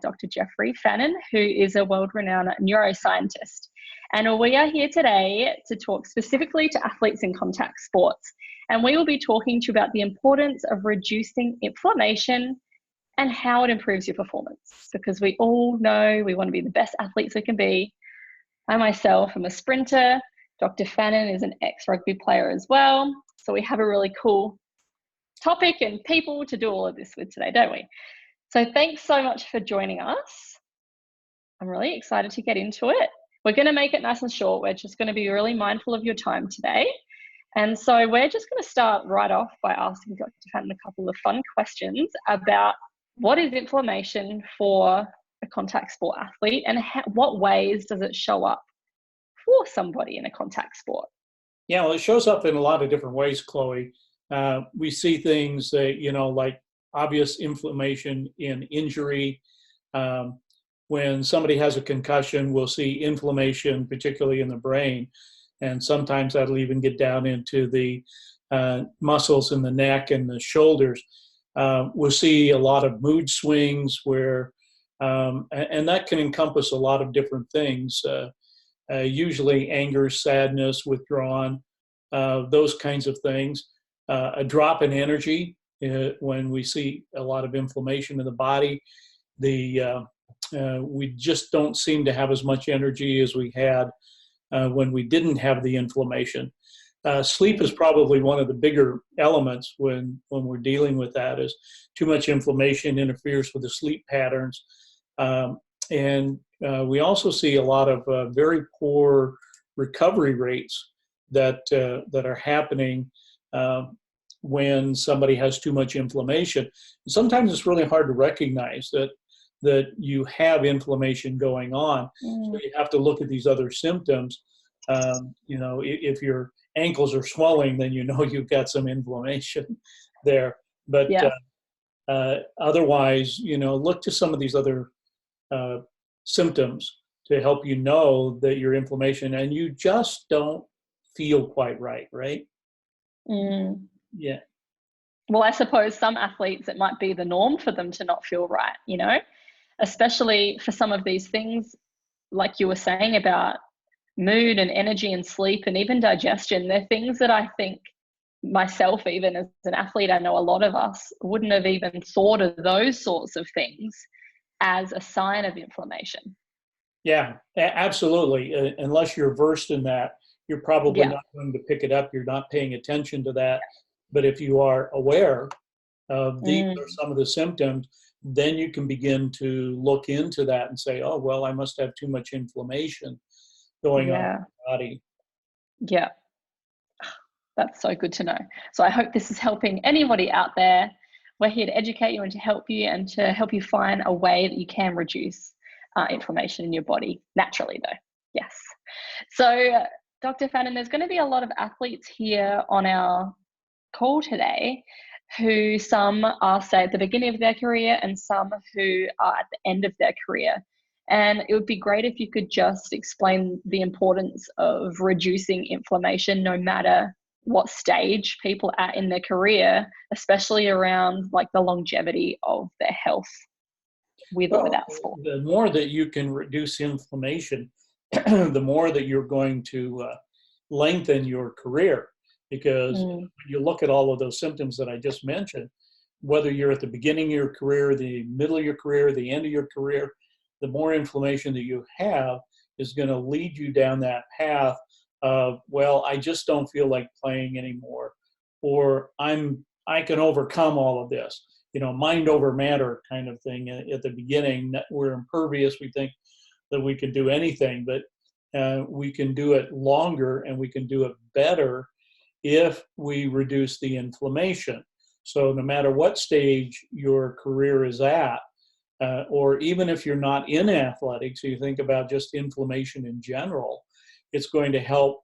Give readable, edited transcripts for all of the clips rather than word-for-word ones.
Dr. Jeffrey Fannin, who is a world-renowned neuroscientist. And we are here today to talk specifically to athletes in contact sports. And we will be talking to you about the importance of reducing inflammation and how it improves your performance. Because we all know we want to be the best athletes we can be. I myself am a sprinter. Dr. Fannin is an ex-rugby player as well. So we have a really cool topic and people to do all of this with today, don't we? So thanks so much for joining us. I'm really excited to get into it. We're going to make it nice and short. We're just going to be really mindful of your time today. And so we're just going to start right off by asking Dr. Fannin a couple of fun questions about what is inflammation for a contact sport athlete and what ways does it show up for somebody in a contact sport? Yeah, well, it shows up in a lot of different ways, Chloe. We see things that, like obvious inflammation in injury. When somebody has a concussion, we'll see inflammation, particularly in the brain. And sometimes that'll even get down into the muscles in the neck and the shoulders. We'll see a lot of mood swings where, and that can encompass a lot of different things. Usually anger, sadness, withdrawn, those kinds of things. A drop in energy when we see a lot of inflammation in the body. We just don't seem to have as much energy as we had when we didn't have the inflammation. Sleep is probably one of the bigger elements when we're dealing with that. Is too much inflammation interferes with the sleep patterns. And we also see a lot of very poor recovery rates that are happening when somebody has too much inflammation. Sometimes it's really hard to recognize that you have inflammation going on. So you have to look at these other symptoms. If your ankles are swelling, then you've got some inflammation there. But otherwise, look to some of these other symptoms to help you know that your inflammation and you just don't feel quite right? Yeah. Well, I suppose some athletes, it might be the norm for them to not feel right, especially for some of these things, like you were saying about mood and energy and sleep and even digestion. They're things that I think myself, even as an athlete, I know a lot of us wouldn't have even thought of those sorts of things as a sign of inflammation. Yeah, absolutely. Unless you're versed in that, you're probably not going to pick it up. You're not paying attention to that. But if you are aware of these are some of the symptoms, then you can begin to look into that and say, oh, well, I must have too much inflammation going on in the body. Yeah, that's so good to know. So I hope this is helping anybody out there. We're here to educate you and to help you find a way that you can reduce inflammation in your body naturally, though. Yes. So, Dr. Fannin, there's going to be a lot of athletes here on our call today who some are, say, at the beginning of their career and some who are at the end of their career. And it would be great if you could just explain the importance of reducing inflammation no matter what stage people are in their career, especially around like the longevity of their health with or without sport. The more that you can reduce inflammation, the more that you're going to lengthen your career. Because when you look at all of those symptoms that I just mentioned, whether you're at the beginning of your career, the middle of your career, the end of your career, the more inflammation that you have is going to lead you down that path of, well, I just don't feel like playing anymore, or I can overcome all of this, mind over matter kind of thing. At the beginning, that we're impervious. We think that we can do anything, but we can do it longer and we can do it better if we reduce the inflammation. So no matter what stage your career is at, or even if you're not in athletics, you think about just inflammation in general, it's going to help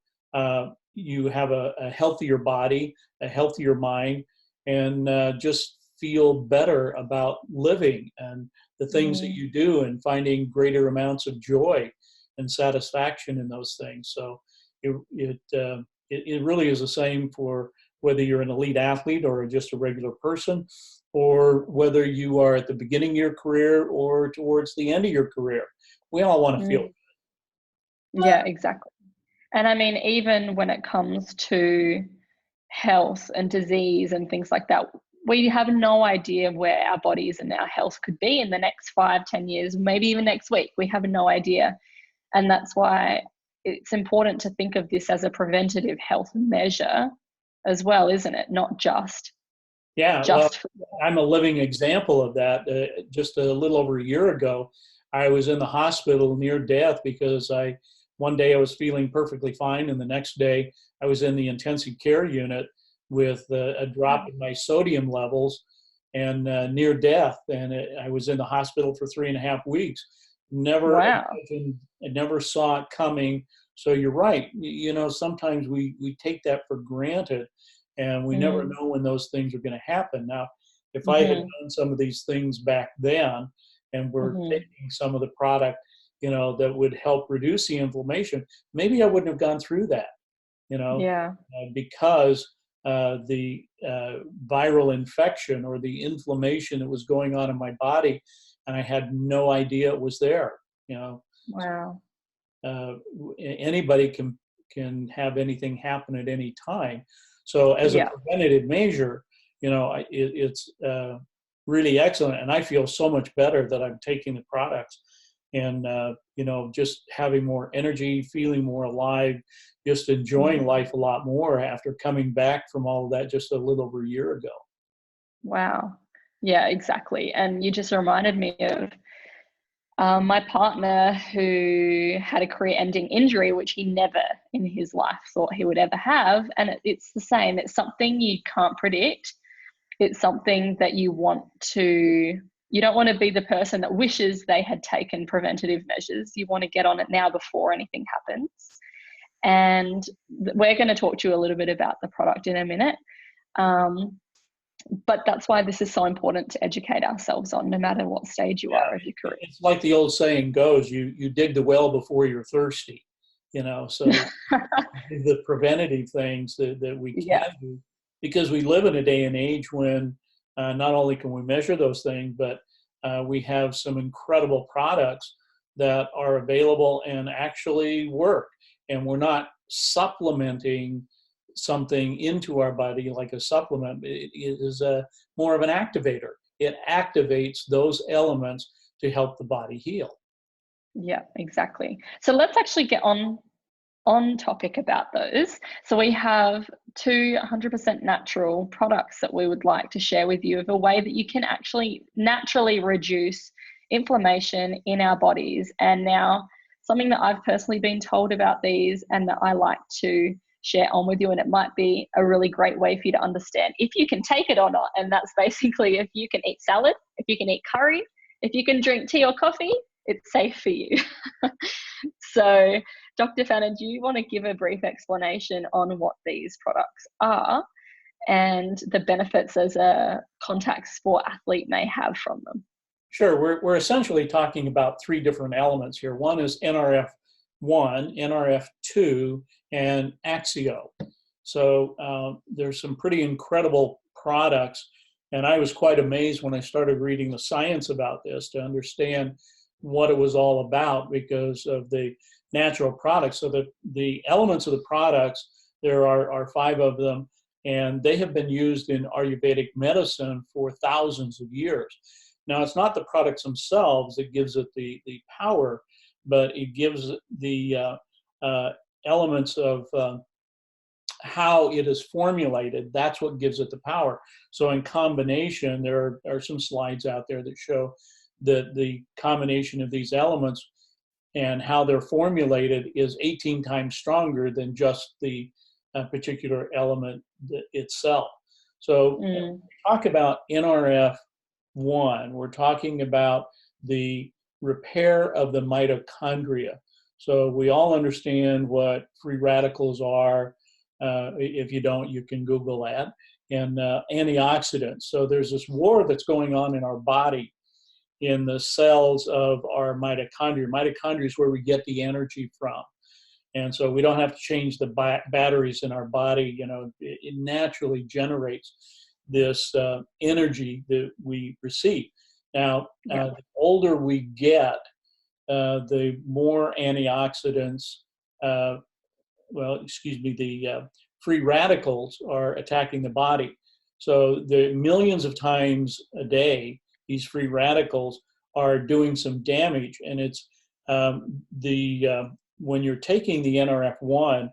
you have a healthier body, a healthier mind, and just feel better about living and the things that you do and finding greater amounts of joy and satisfaction in those things. So it really is the same for whether you're an elite athlete or just a regular person. or whether you are at the beginning of your career or towards the end of your career. We all want to feel. Yeah, exactly. And I mean, even when it comes to health and disease and things like that, we have no idea where our bodies and our health could be in the next 5, 10 years, maybe even next week. We have no idea. And that's why it's important to think of this as a preventative health measure as well, isn't it? Not just. Yeah, well, I'm a living example of that. Just a little over a year ago, I was in the hospital near death because one day I was feeling perfectly fine, and the next day I was in the intensive care unit with a drop in my sodium levels and near death. And I was in the hospital for 3.5 weeks. Never imagined, I never saw it coming. So you're right. Sometimes we take that for granted, and we never know when those things are going to happen. Now, if I had done some of these things back then and were taking some of the product, that would help reduce the inflammation, maybe I wouldn't have gone through that, because the viral infection or the inflammation that was going on in my body, and I had no idea it was there. Wow. Anybody can have anything happen at any time. So as a preventative measure, it's really excellent. And I feel so much better that I'm taking the products and, just having more energy, feeling more alive, just enjoying life a lot more after coming back from all of that just a little over a year ago. Wow. Yeah, exactly. And you just reminded me of my partner who had a career-ending injury, which he never in his life thought he would ever have. And it's the same. It's something you can't predict. It's something that you don't want to be the person that wishes they had taken preventative measures. You want to get on it now before anything happens. And we're going to talk to you a little bit about the product in a minute. But that's why this is so important to educate ourselves on, no matter what stage you are of your career. It's like the old saying goes, you dig the well before you're thirsty, so the preventative things that we can do, because we live in a day and age when not only can we measure those things, but we have some incredible products that are available and actually work. And we're not supplementing something into our body like a supplement. It is more of an activator. It activates those elements to help the body heal. Yeah, exactly. So let's actually get on topic about those. So we have 100% natural products that we would like to share with you of a way that you can actually naturally reduce inflammation in our bodies. And now something that I've personally been told about these and that I like to share on with you, and it might be a really great way for you to understand if you can take it or not. And that's basically if you can eat salad, if you can eat curry, if you can drink tea or coffee, it's safe for you. So Dr. Fannin, do you want to give a brief explanation on what these products are and the benefits as a contact sport athlete may have from them? Sure. We're essentially talking about 3 different elements here. One is NRF1, NRF2, and Axio. So there's some pretty incredible products, and I was quite amazed when I started reading the science about this to understand what it was all about because of the natural products. So the elements of the products, there are 5 of them, and they have been used in Ayurvedic medicine for thousands of years. Now, it's not the products themselves that gives it the power, but it gives the elements of how it is formulated. That's what gives it the power. So in combination, there are some slides out there that show that the combination of these elements and how they're formulated is 18 times stronger than just the particular element itself. So when we talk about NRF1, we're talking about the repair of the mitochondria. So we all understand what free radicals are. If you don't, you can Google that. And antioxidants. So there's this war that's going on in our body in the cells of our mitochondria. Mitochondria is where we get the energy from. And so we don't have to change the batteries in our body. It naturally generates this energy that we receive. Now, the older we get, the more antioxidants, the free radicals are attacking the body. So the millions of times a day, these free radicals are doing some damage. And it's when you're taking the NRF1,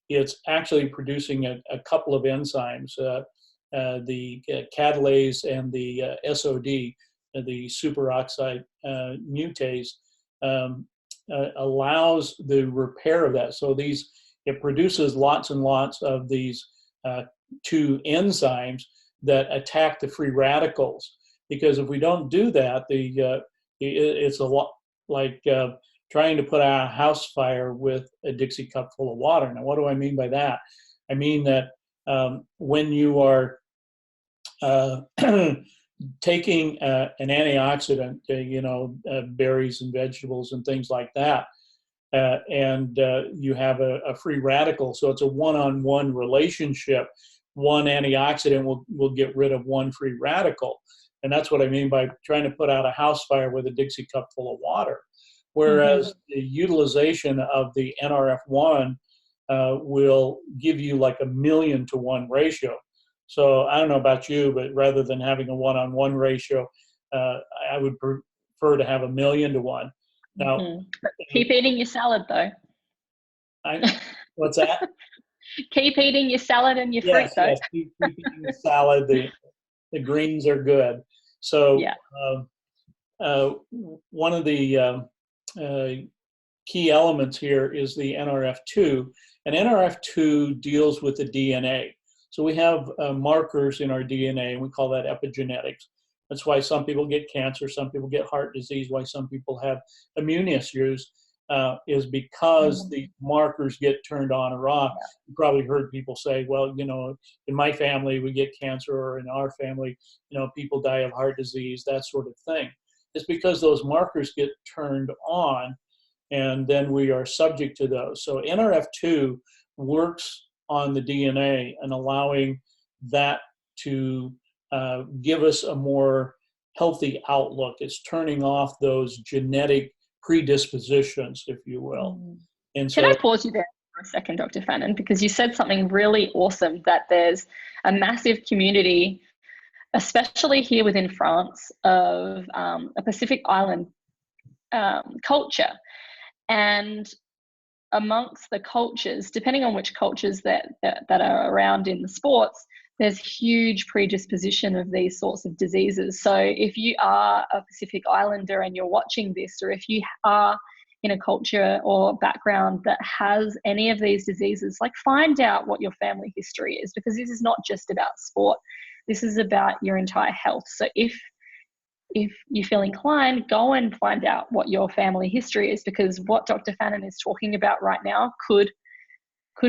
it's actually producing a couple of enzymes, the catalase and the SOD, the superoxide mutase, allows the repair of that. So it produces lots and lots of these two enzymes that attack the free radicals. Because if we don't do that, it's a lot like trying to put out a house fire with a Dixie cup full of water. Now, what do I mean by that? I mean that when you are taking an antioxidant, berries and vegetables and things like that, and you have a free radical, so it's a one-on-one relationship. One antioxidant will get rid of one free radical. And that's what I mean by trying to put out a house fire with a Dixie cup full of water. Whereas the utilization of the NRF1 will give you like a 1,000,000 to 1 ratio. So I don't know about you, but rather than having a 1-on-1 ratio, I would prefer to have a 1,000,000 to 1. Now, keep eating your salad though. What's that? Keep eating your salad and your fruit though. Yes, keep eating the salad. The greens are good. So one of the key elements here is the NRF2, and NRF2 deals with the DNA. So we have markers in our DNA, and we call that epigenetics. That's why some people get cancer, some people get heart disease, why some people have immune issues, is because the markers get turned on or off. You probably heard people say, well, in my family we get cancer, or in our family, people die of heart disease, that sort of thing. It's because those markers get turned on, and then we are subject to those. So NRF2 works on the DNA and allowing that to give us a more healthy outlook. It's turning off those genetic predispositions, if you will. And so, can I pause you there for a second, Dr. Fannin, because you said something really awesome, that there's a massive community, especially here within France, of a Pacific Island culture. And amongst the cultures, depending on which cultures that are around in the sports, there's huge predisposition of these sorts of diseases. So if you are a Pacific Islander and you're watching this, or if you are in a culture or background that has any of these diseases, like, find out what your family history is, because this is not just about sport. This is about your entire health. So if you feel inclined, go and find out what your family history is, because what Dr. Fannin is talking about right now could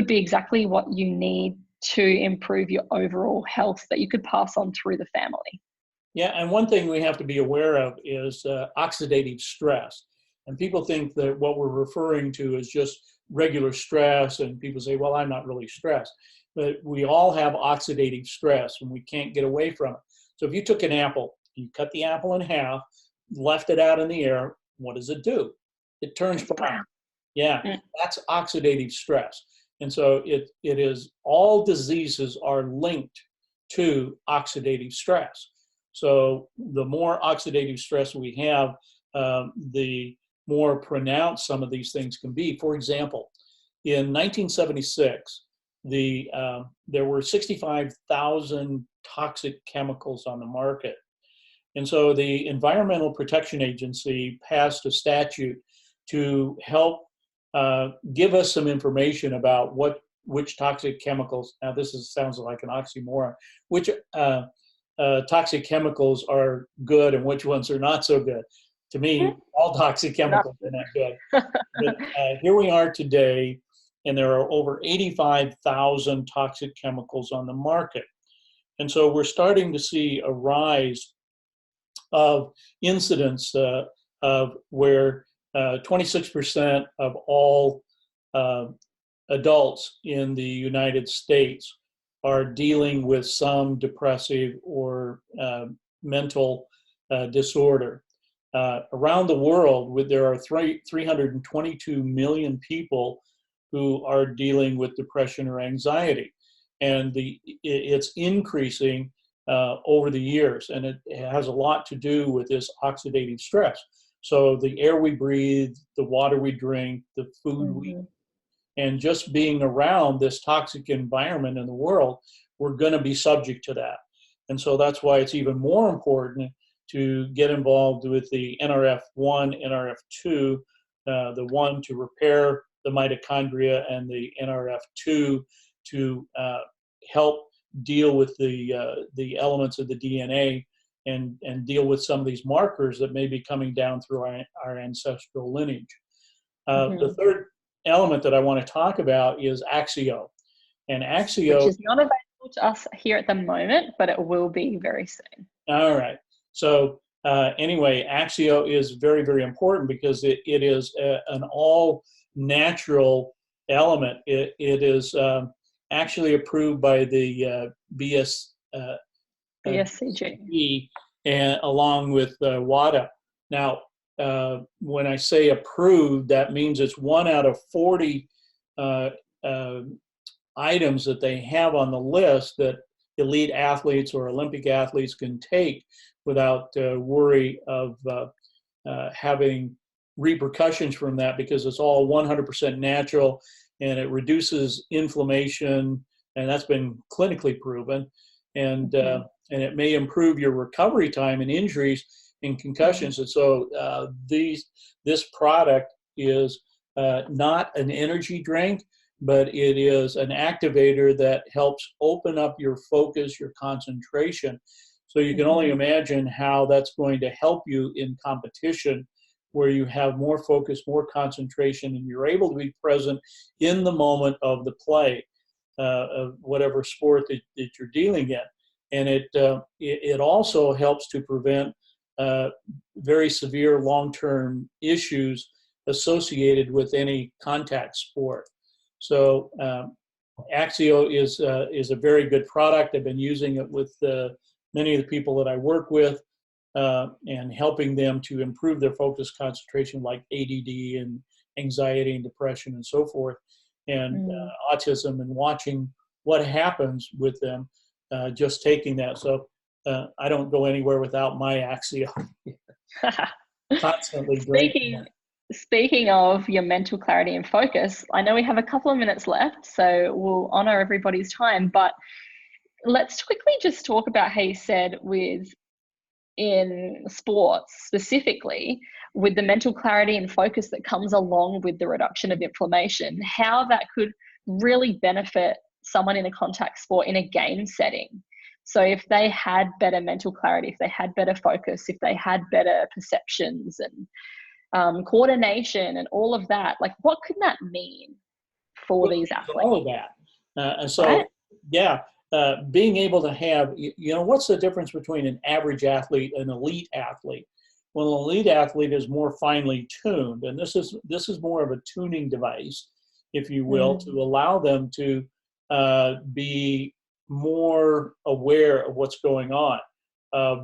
be exactly what you need to improve your overall health, that you could pass on through the family. Yeah, and one thing we have to be aware of is oxidative stress. And people think that what we're referring to is just regular stress, and people say, well, I'm not really stressed. But we all have oxidative stress, and we can't get away from it. So if you took an apple, you cut the apple in half, left it out in the air, what does it do? It turns brown. Yeah, that's oxidative stress. And so it is, all diseases are linked to oxidative stress. So the more oxidative stress we have, the more pronounced some of these things can be. For example, in 1976, there were 65,000 toxic chemicals on the market. And so the Environmental Protection Agency passed a statute to help give us some information about which toxic chemicals, now sounds like an oxymoron, which toxic chemicals are good and which ones are not so good. To me, all toxic chemicals are not good. But here we are today, and there are over 85,000 toxic chemicals on the market. And so we're starting to see a rise of incidents of where 26% of all adults in the United States are dealing with some depressive or mental disorder. Around the world, there are 322 million people who are dealing with depression or anxiety, and it's increasing over the years, and it has a lot to do with this oxidative stress. So the air we breathe, the water we drink, the food we eat, and just being around this toxic environment in the world, we're going to be subject to that. And so that's why it's even more important to get involved with the NRF1, NRF2, the one to repair the mitochondria, and the NRF2 to help deal with the elements of the DNA and deal with some of these markers that may be coming down through our ancestral lineage. The third element that I want to talk about is Axio. And Axio, which is not available to us here at the moment, but it will be very soon. All right. So anyway, Axio is very, very important because it is an all-natural element. It is actually approved by the BSCG, and along with WADA. Now, when I say approved, that means it's 1 out of 40 items that they have on the list that elite athletes or Olympic athletes can take without worry of having repercussions from that, because it's all 100% natural and it reduces inflammation, and that's been clinically proven, and it may improve your recovery time and injuries and concussions. And so this product is not an energy drink, but it is an activator that helps open up your focus, your concentration. So you can only imagine how that's going to help you in competition, where you have more focus, more concentration, and you're able to be present in the moment of the play of whatever sport that you're dealing in. And it also helps to prevent very severe long-term issues associated with any contact sport. So Axio is a very good product. I've been using it with many of the people that I work with, and helping them to improve their focus, concentration, like ADD and anxiety and depression and so forth, and autism, and watching what happens with them just taking that. So I don't go anywhere without my Axio. Constantly drinking. Speaking of your mental clarity and focus, I know we have a couple of minutes left, so we'll honor everybody's time, but let's quickly just talk about how you said in sports specifically, with the mental clarity and focus that comes along with the reduction of inflammation, how that could really benefit someone in a contact sport in a game setting. So if they had better mental clarity, if they had better focus, if they had better perceptions and coordination and all of that, like what could that mean for these athletes? All of that. And so, right? Yeah, being able to have, what's the difference between an average athlete and an elite athlete? Well, an elite athlete is more finely tuned, and this is more of a tuning device, if you will, to allow them to be more aware of what's going on,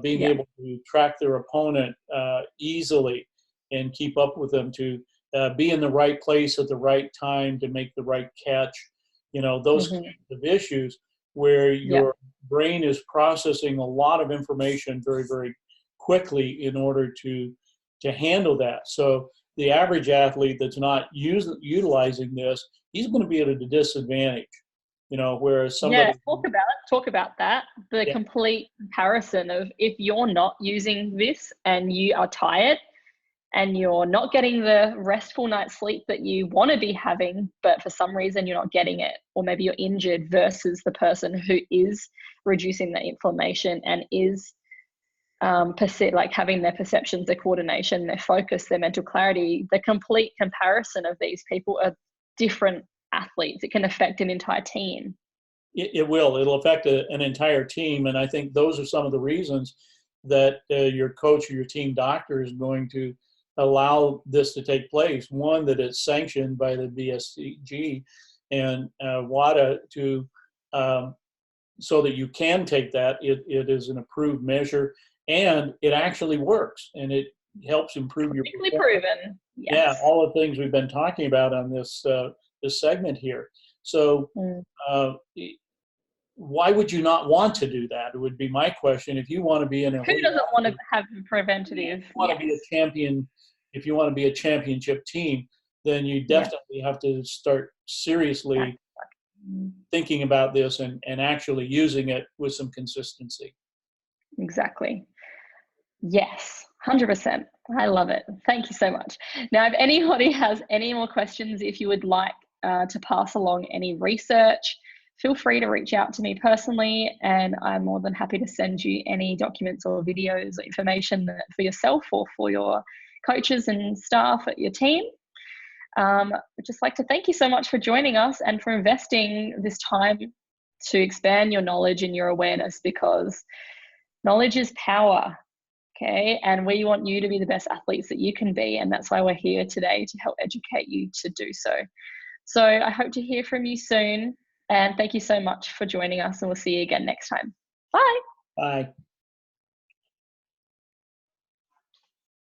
being able to track their opponent easily and keep up with them, to be in the right place at the right time to make the right catch, those kinds of issues where your brain is processing a lot of information very, very quickly in order to handle that. So the average athlete that's not utilizing this, he's going to be at a disadvantage, whereas somebody... Yeah, talk about that. The complete comparison of if you're not using this and you are tired and you're not getting the restful night's sleep that you want to be having, but for some reason you're not getting it, or maybe you're injured, versus the person who is reducing the inflammation and is having their perceptions, their coordination, their focus, their mental clarity. The complete comparison of these people are different athletes. It can affect an entire team. It will. It'll affect an entire team, and I think those are some of the reasons that your coach or your team doctor is going to allow this to take place. One, that it's sanctioned by the BSCG and WADA to so that you can take that. It is an approved measure, and it actually works, and it helps improve your Clinically proven. Yes. Yeah, all the things we've been talking about on this segment here. So why would you not want to do that? It would be my question. If you want to be an elite Who doesn't want to athlete, have preventative? if you want to be a champion, if you want to be a championship team, then you definitely have to start seriously thinking about this and actually using it with some consistency. Exactly. Yes, 100%. I love it. Thank you so much. Now, if anybody has any more questions, if you would like to pass along any research, feel free to reach out to me personally, and I'm more than happy to send you any documents or videos or information for yourself or for your coaches and staff at your team. I'd just like to thank you so much for joining us and for investing this time to expand your knowledge and your awareness, because knowledge is power. Okay, and we want you to be the best athletes that you can be, and that's why we're here today, to help educate you to do so. So I hope to hear from you soon, and thank you so much for joining us, and we'll see you again next time. Bye. Bye.